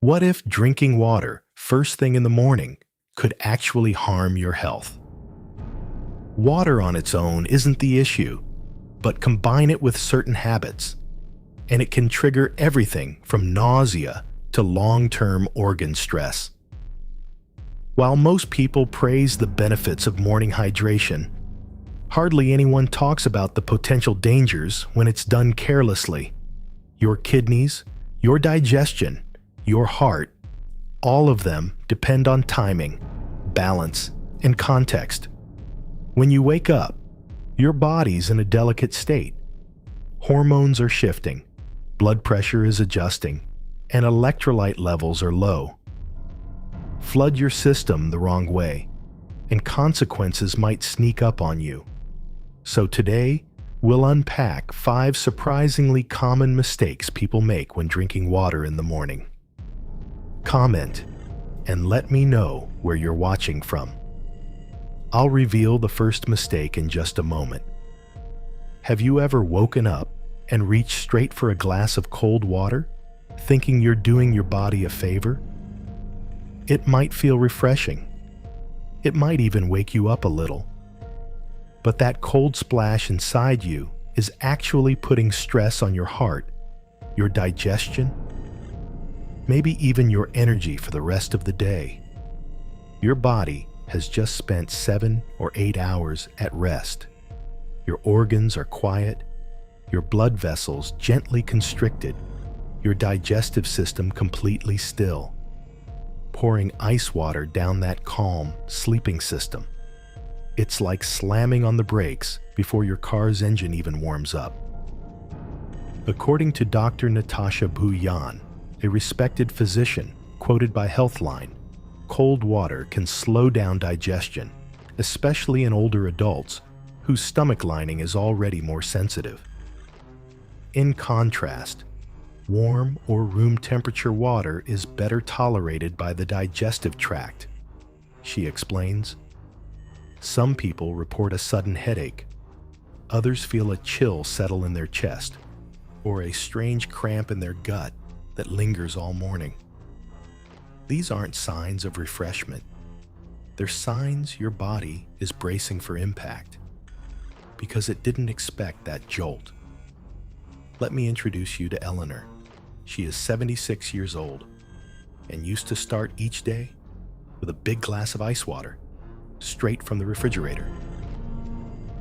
What if drinking water first thing in the morning could actually harm your health? Water on its own isn't the issue, but combine it with certain habits, and it can trigger everything from nausea to long-term organ stress. While most people praise the benefits of morning hydration, hardly anyone talks about the potential dangers when it's done carelessly. Your kidneys, your digestion, your heart, all of them depend on timing, balance, and context. When you wake up, your body's in a delicate state. Hormones are shifting, blood pressure is adjusting, and electrolyte levels are low. Flood your system the wrong way, and consequences might sneak up on you. So today, we'll unpack 5 surprisingly common mistakes people make when drinking water in the morning. Comment and let me know where you're watching from. I'll reveal the first mistake in just a moment. Have you ever woken up and reached straight for a glass of cold water, thinking you're doing your body a favor? It might feel refreshing. It might even wake you up a little. But that cold splash inside you is actually putting stress on your heart, your digestion, maybe even your energy for the rest of the day. Your body has just spent 7 or 8 hours at rest. Your organs are quiet, your blood vessels gently constricted, your digestive system completely still. Pouring ice water down that calm, sleeping system. It's like slamming on the brakes before your car's engine even warms up. According to Dr. Natasha Bhuyan, a respected physician quoted by Healthline, cold water can slow down digestion, especially in older adults whose stomach lining is already more sensitive. In contrast, warm or room temperature water is better tolerated by the digestive tract, she explains. Some people report a sudden headache. Others feel a chill settle in their chest, or a strange cramp in their gut that lingers all morning. These aren't signs of refreshment. They're signs your body is bracing for impact, because it didn't expect that jolt. Let me introduce you to Eleanor. She is 76 years old and used to start each day with a big glass of ice water, straight from the refrigerator.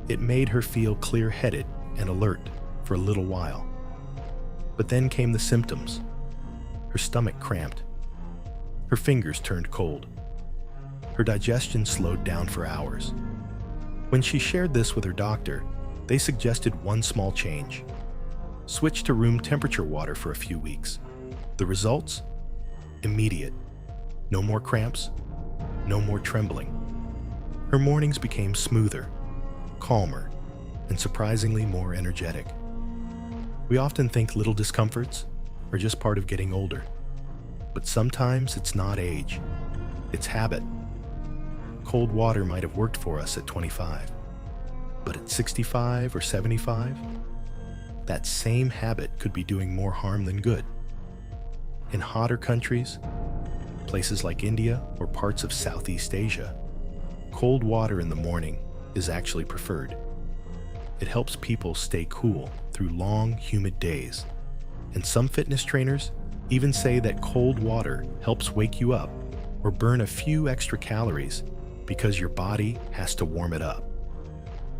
It made her feel clear-headed and alert for a little while. But then came the symptoms. Her stomach cramped. Her fingers turned cold. Her digestion slowed down for hours. When she shared this with her doctor, they suggested one small change. Switch to room temperature water for a few weeks. The results? Immediate. No more cramps, no more trembling. Her mornings became smoother, calmer, and surprisingly more energetic. We often think little discomforts are just part of getting older. But sometimes it's not age, it's habit. Cold water might have worked for us at 25, but at 65 or 75, that same habit could be doing more harm than good. In hotter countries, places like India or parts of Southeast Asia, cold water in the morning is actually preferred. It helps people stay cool through long, humid days. And some fitness trainers even say that cold water helps wake you up or burn a few extra calories because your body has to warm it up.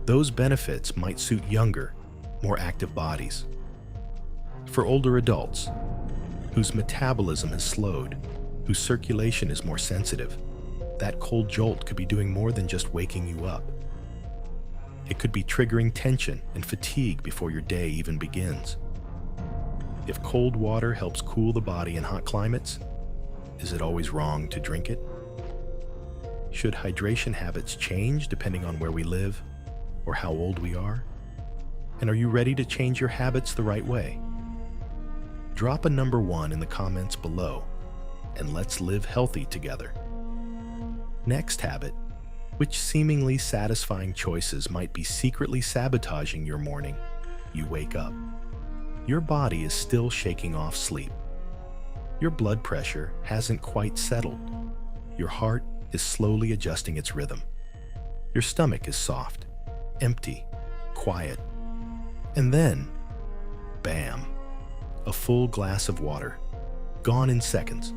Those benefits might suit younger, more active bodies. For older adults, whose metabolism has slowed, whose circulation is more sensitive, that cold jolt could be doing more than just waking you up. It could be triggering tension and fatigue before your day even begins. If cold water helps cool the body in hot climates, is it always wrong to drink it? Should hydration habits change depending on where we live or how old we are? And are you ready to change your habits the right way? Drop a number 1 in the comments below, and let's live healthy together. Next habit: which seemingly satisfying choices might be secretly sabotaging your morning? You wake up. Your body is still shaking off sleep. Your blood pressure hasn't quite settled. Your heart is slowly adjusting its rhythm. Your stomach is soft, empty, quiet. And then, bam, a full glass of water, gone in seconds.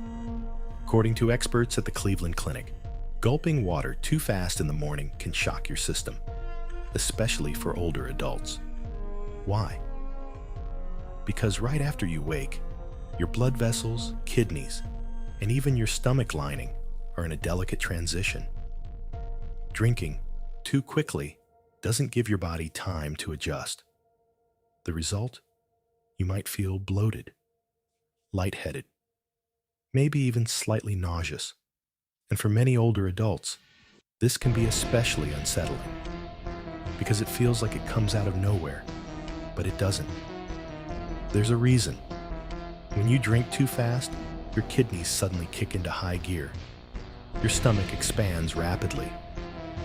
According to experts at the Cleveland Clinic, gulping water too fast in the morning can shock your system, especially for older adults. Why? Because right after you wake, your blood vessels, kidneys, and even your stomach lining are in a delicate transition. Drinking too quickly doesn't give your body time to adjust. The result? You might feel bloated, lightheaded, maybe even slightly nauseous. And for many older adults, this can be especially unsettling because it feels like it comes out of nowhere, but it doesn't. There's a reason. When you drink too fast, your kidneys suddenly kick into high gear. Your stomach expands rapidly.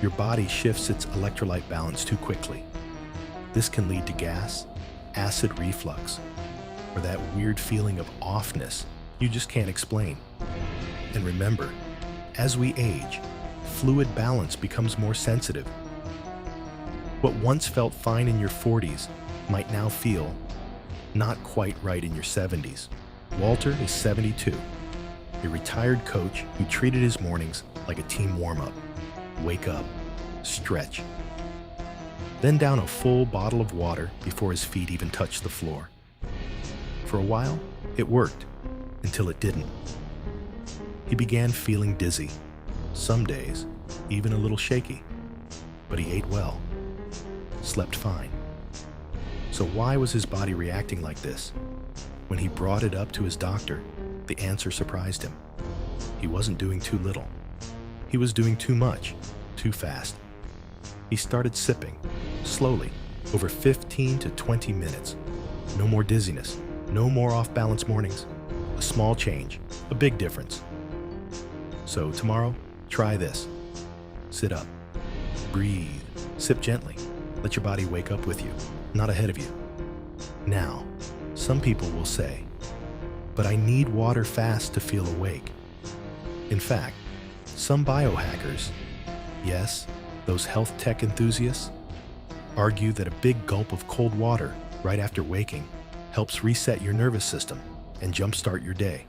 Your body shifts its electrolyte balance too quickly. This can lead to gas, acid reflux, or that weird feeling of offness you just can't explain. And remember, as we age, fluid balance becomes more sensitive. What once felt fine in your 40s might now feel not quite right in your 70s. Walter is 72, a retired coach who treated his mornings like a team warm-up. Wake up, stretch, then down a full bottle of water before his feet even touched the floor. For a while, it worked, until it didn't. He began feeling dizzy, some days even a little shaky, but he ate well, slept fine. So why was his body reacting like this? When he brought it up to his doctor, the answer surprised him. He wasn't doing too little. He was doing too much, too fast. He started sipping, slowly, over 15 to 20 minutes. No more dizziness, no more off-balance mornings. A small change, a big difference. So tomorrow, try this. Sit up, breathe, sip gently. Let your body wake up with you, not ahead of you. Now, some people will say, but I need water fast to feel awake. In fact, some biohackers, yes, those health tech enthusiasts, argue that a big gulp of cold water right after waking helps reset your nervous system and jumpstart your day.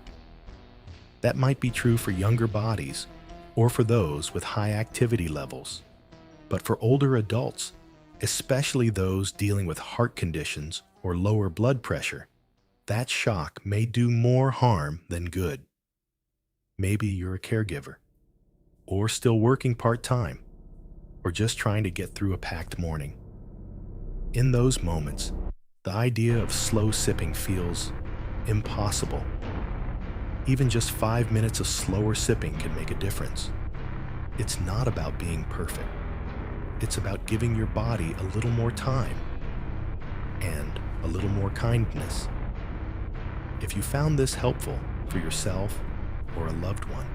That might be true for younger bodies or for those with high activity levels. But for older adults, especially those dealing with heart conditions or lower blood pressure, that shock may do more harm than good. Maybe you're a caregiver, or still working part-time, or just trying to get through a packed morning. In those moments, the idea of slow sipping feels impossible. Even just 5 minutes of slower sipping can make a difference. It's not about being perfect. It's about giving your body a little more time and a little more kindness. If you found this helpful for yourself or a loved one,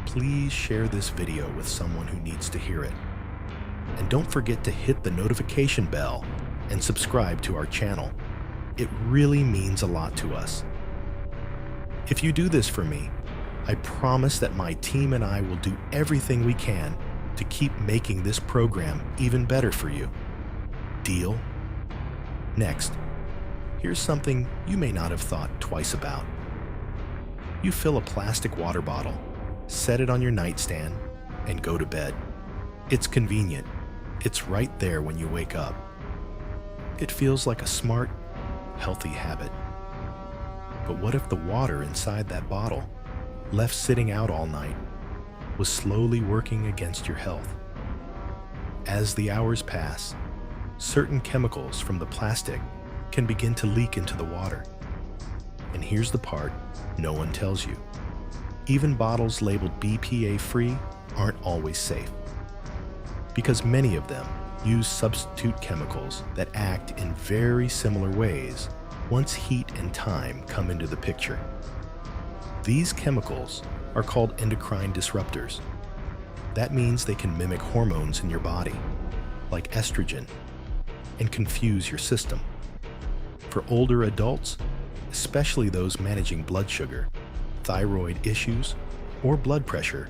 please share this video with someone who needs to hear it. And don't forget to hit the notification bell and subscribe to our channel. It really means a lot to us. If you do this for me, I promise that my team and I will do everything we can to keep making this program even better for you. Deal? Next, here's something you may not have thought twice about. You fill a plastic water bottle, set it on your nightstand, and go to bed. It's convenient. It's right there when you wake up. It feels like a smart, healthy habit. But what if the water inside that bottle, left sitting out all night, was slowly working against your health? As the hours pass, certain chemicals from the plastic can begin to leak into the water. And here's the part no one tells you. Even bottles labeled BPA-free aren't always safe, because many of them use substitute chemicals that act in very similar ways once heat and time come into the picture. These chemicals are called endocrine disruptors. That means they can mimic hormones in your body, like estrogen, and confuse your system. For older adults, especially those managing blood sugar, thyroid issues, or blood pressure,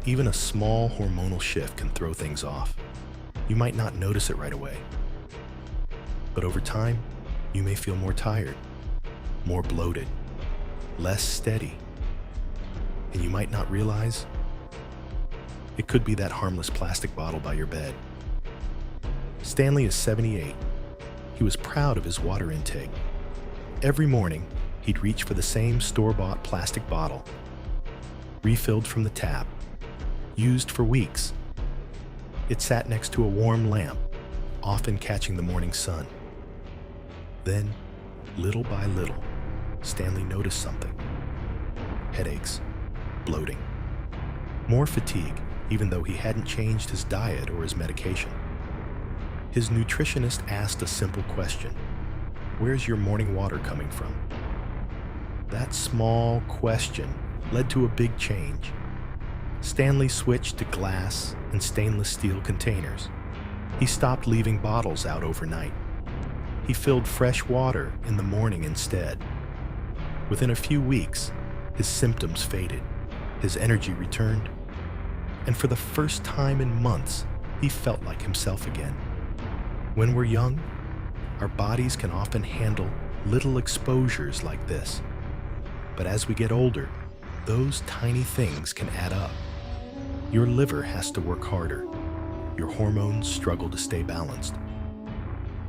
even a small hormonal shift can throw things off. You might not notice it right away, but over time, you may feel more tired, more bloated, less steady, and you might not realize it could be that harmless plastic bottle by your bed. Stanley is 78. He was proud of his water intake. Every morning, he'd reach for the same store-bought plastic bottle, refilled from the tap, used for weeks. It sat next to a warm lamp, often catching the morning sun. Then, little by little, Stanley noticed something. Headaches, bloating, more fatigue, even though he hadn't changed his diet or his medication. His nutritionist asked a simple question: "Where's your morning water coming from?" That small question led to a big change. Stanley switched to glass and stainless steel containers. He stopped leaving bottles out overnight. He filled fresh water in the morning instead. Within a few weeks, his symptoms faded, his energy returned, and for the first time in months, he felt like himself again. When we're young, our bodies can often handle little exposures like this. But as we get older, those tiny things can add up. Your liver has to work harder. Your hormones struggle to stay balanced.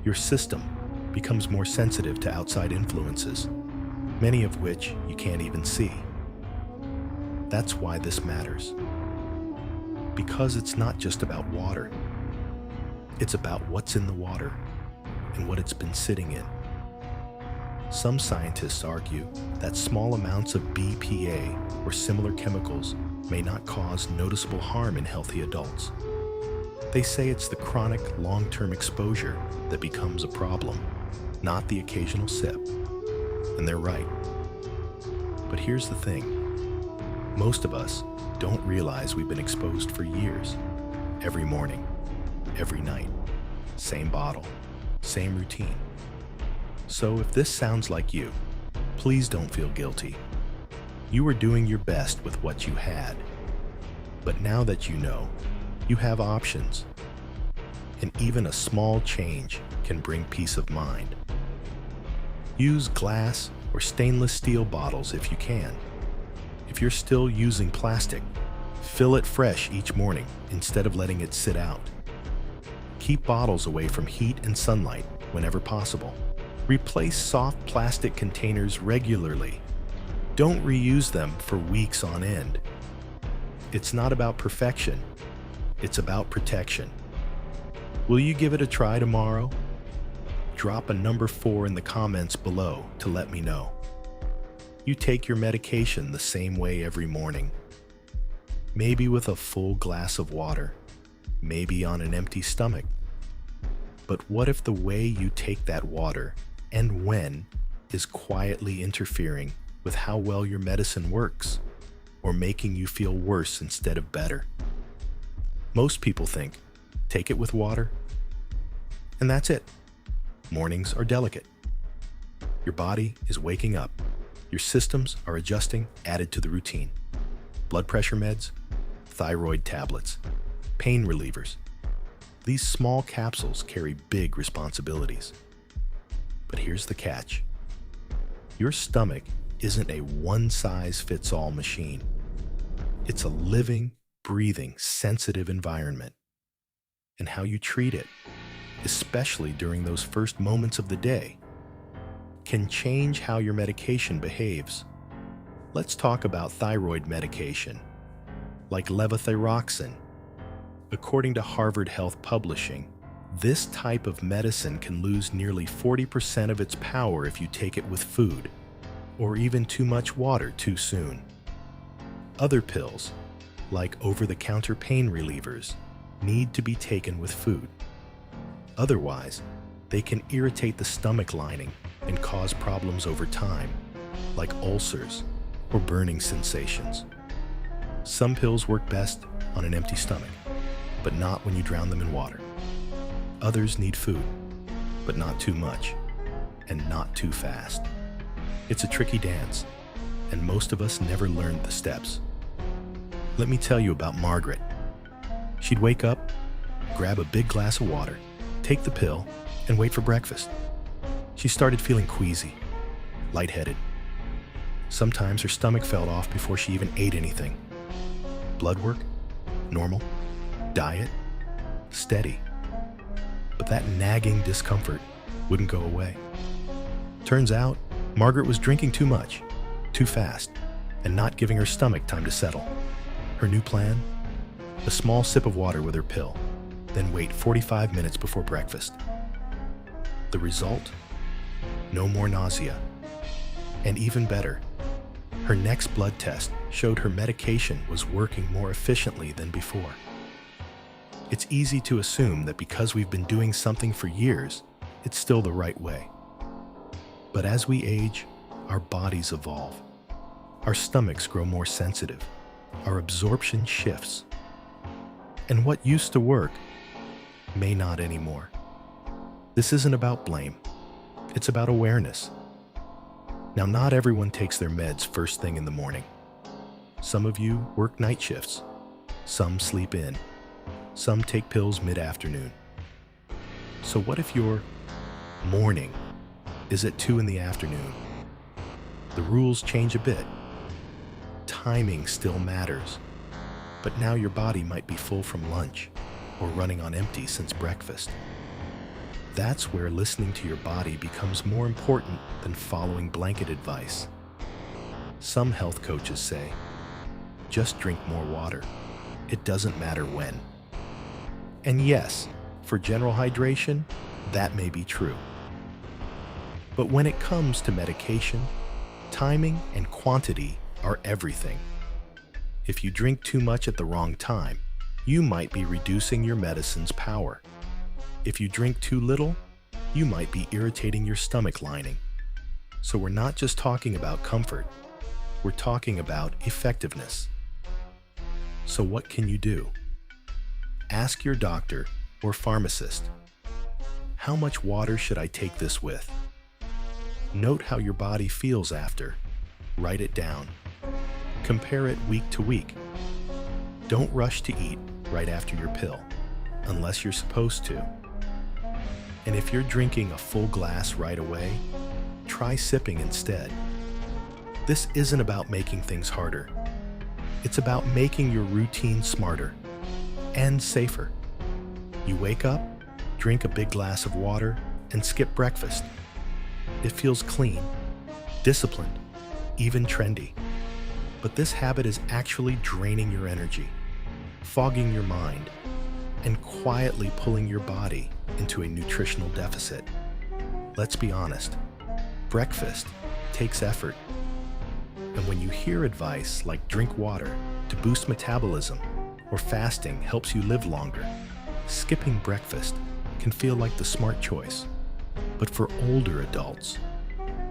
Your system becomes more sensitive to outside influences, many of which you can't even see. That's why this matters. Because it's not just about water. It's about what's in the water and what it's been sitting in. Some scientists argue that small amounts of BPA or similar chemicals may not cause noticeable harm in healthy adults. They say it's the chronic, long-term exposure that becomes a problem, not the occasional sip. And they're right. But here's the thing. Most of us don't realize we've been exposed for years. Every morning, every night, same bottle, same routine. So if this sounds like you, please don't feel guilty. You were doing your best with what you had. But now that you know, you have options. And even a small change can bring peace of mind. Use glass or stainless steel bottles if you can. If you're still using plastic, fill it fresh each morning instead of letting it sit out. Keep bottles away from heat and sunlight whenever possible. Replace soft plastic containers regularly. Don't reuse them for weeks on end. It's not about perfection. It's about protection. Will you give it a try tomorrow? Drop a number 4 in the comments below to let me know. You take your medication the same way every morning. Maybe with a full glass of water, maybe on an empty stomach. But what if the way you take that water and when is quietly interfering with how well your medicine works, or making you feel worse instead of better? Most people think, take it with water, and that's it. Mornings are delicate. Your body is waking up. Your systems are adjusting, added to the routine. Blood pressure meds, thyroid tablets, pain relievers. These small capsules carry big responsibilities. But here's the catch. Your stomach isn't a one-size-fits-all machine. It's a living, breathing, sensitive environment. And how you treat it, especially during those first moments of the day, can change how your medication behaves. Let's talk about thyroid medication, like levothyroxine. According to Harvard Health Publishing, this type of medicine can lose nearly 40% of its power if you take it with food, or even too much water too soon. Other pills, like over-the-counter pain relievers, need to be taken with food. Otherwise, they can irritate the stomach lining and cause problems over time, like ulcers or burning sensations. Some pills work best on an empty stomach, but not when you drown them in water. Others need food, but not too much, and not too fast. It's a tricky dance, and most of us never learned the steps. Let me tell you about Margaret. She'd wake up, grab a big glass of water, take the pill, and wait for breakfast. She started feeling queasy, lightheaded. Sometimes her stomach fell off before she even ate anything. Blood work? Normal. Diet? Steady. But that nagging discomfort wouldn't go away. Turns out, Margaret was drinking too much, too fast, and not giving her stomach time to settle. Her new plan? A small sip of water with her pill, then wait 45 minutes before breakfast. The result? No more nausea. And even better, her next blood test showed her medication was working more efficiently than before. It's easy to assume that because we've been doing something for years, it's still the right way. But as we age, our bodies evolve. Our stomachs grow more sensitive. Our absorption shifts. And what used to work may not anymore. This isn't about blame. It's about awareness. Now, not everyone takes their meds first thing in the morning. Some of you work night shifts. Some sleep in. Some take pills mid-afternoon. So what if your morning is at 2 in the afternoon? The rules change a bit. Timing still matters. But now your body might be full from lunch or running on empty since breakfast. That's where listening to your body becomes more important than following blanket advice. Some health coaches say, just drink more water. It doesn't matter when. And yes, for general hydration, that may be true. But when it comes to medication, timing and quantity are everything. If you drink too much at the wrong time, you might be reducing your medicine's power. If you drink too little, you might be irritating your stomach lining. So we're not just talking about comfort, we're talking about effectiveness. So what can you do? Ask your doctor or pharmacist, how much water should I take this with? Note how your body feels after. Write it down. Compare it week to week. Don't rush to eat right after your pill, unless you're supposed to. And if you're drinking a full glass right away, try sipping instead. This isn't about making things harder. It's about making your routine smarter and safer. You wake up, drink a big glass of water, and skip breakfast. It feels clean, disciplined, even trendy. But this habit is actually draining your energy, fogging your mind, and quietly pulling your body into a nutritional deficit. Let's be honest, breakfast takes effort. And when you hear advice like drink water to boost metabolism or fasting helps you live longer, skipping breakfast can feel like the smart choice. But for older adults,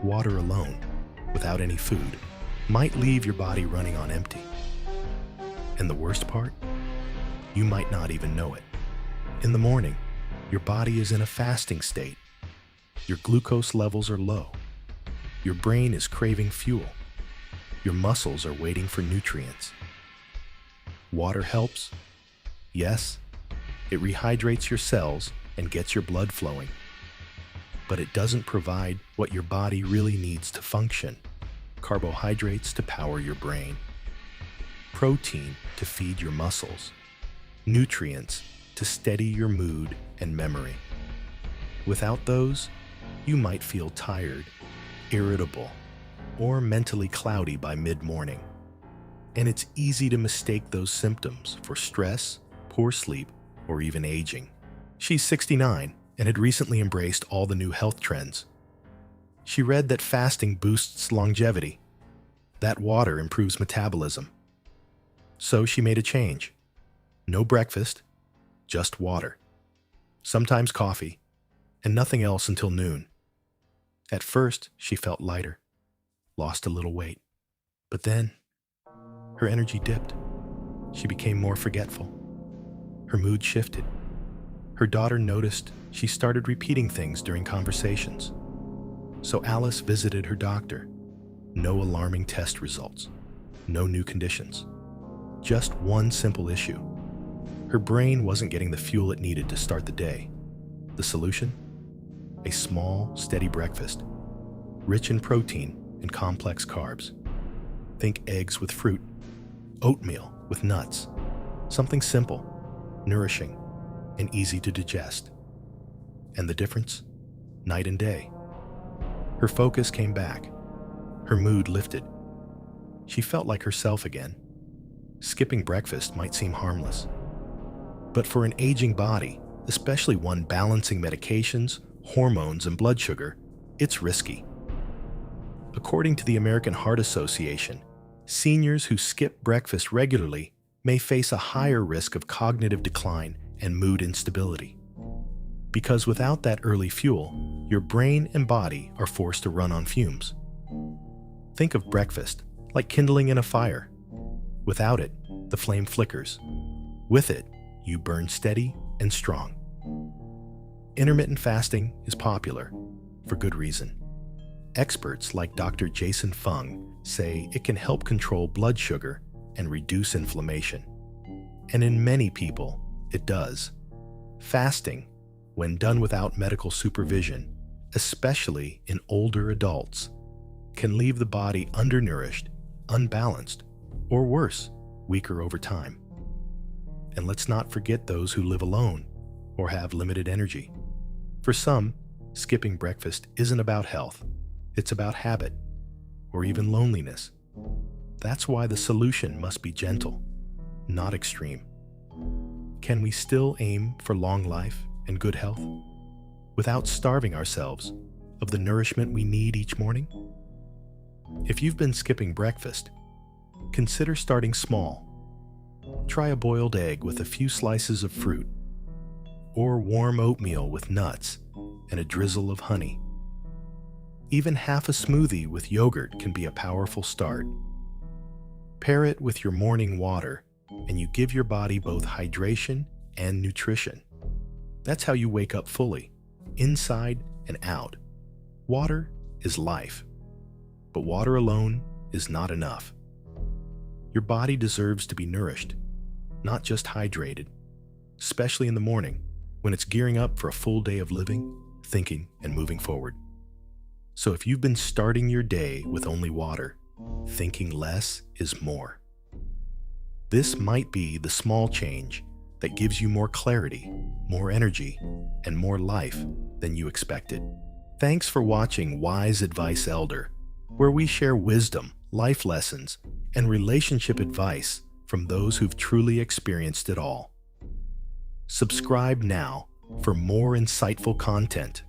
water alone, without any food, might leave your body running on empty. And the worst part? You might not even know it. In the morning, your body is in a fasting state. Your glucose levels are low. Your brain is craving fuel. Your muscles are waiting for nutrients. Water helps. Yes, it rehydrates your cells and gets your blood flowing. But it doesn't provide what your body really needs to function. Carbohydrates to power your brain. Protein to feed your muscles. Nutrients to steady your mood and memory. Without those, you might feel tired, irritable, or mentally cloudy by mid-morning. And it's easy to mistake those symptoms for stress, poor sleep, or even aging. She's 69 and had recently embraced all the new health trends. She read that fasting boosts longevity, that water improves metabolism. So she made a change. No breakfast, just water. Sometimes coffee, and nothing else until noon. At first, she felt lighter, lost a little weight. But then, her energy dipped. She became more forgetful. Her mood shifted. Her daughter noticed she started repeating things during conversations. So Alice visited her doctor. No alarming test results. No new conditions. Just one simple issue. Her brain wasn't getting the fuel it needed to start the day. The solution? A small, steady breakfast, rich in protein and complex carbs. Think eggs with fruit, oatmeal with nuts. Something simple, nourishing, and easy to digest. And the difference? Night and day. Her focus came back. Her mood lifted. She felt like herself again. Skipping breakfast might seem harmless, but for an aging body, especially one balancing medications, hormones, and blood sugar, it's risky. According to the American Heart Association, seniors who skip breakfast regularly may face a higher risk of cognitive decline and mood instability. Because without that early fuel, your brain and body are forced to run on fumes. Think of breakfast like kindling in a fire. Without it, the flame flickers. With it, you burn steady and strong. Intermittent fasting is popular, for good reason. Experts like Dr. Jason Fung say it can help control blood sugar and reduce inflammation. And in many people, it does. Fasting, when done without medical supervision, especially in older adults, can leave the body undernourished, unbalanced, or worse, weaker over time. And let's not forget those who live alone or have limited energy. For some, skipping breakfast isn't about health. It's about habit, or even loneliness. That's why the solution must be gentle, not extreme. Can we still aim for long life and good health without starving ourselves of the nourishment we need each morning? If you've been skipping breakfast, consider starting small. Try a boiled egg with a few slices of fruit, or warm oatmeal with nuts and a drizzle of honey. Even half a smoothie with yogurt can be a powerful start. Pair it with your morning water, and you give your body both hydration and nutrition. That's how you wake up fully, inside and out. Water is life, but water alone is not enough. Your body deserves to be nourished, not just hydrated, especially in the morning when it's gearing up for a full day of living, thinking, and moving forward. So if you've been starting your day with only water, thinking less is more. This might be the small change that gives you more clarity, more energy, and more life than you expected. Thanks for watching Wise Advice Elder, where we share wisdom, life lessons, and relationship advice from those who've truly experienced it all. Subscribe now for more insightful content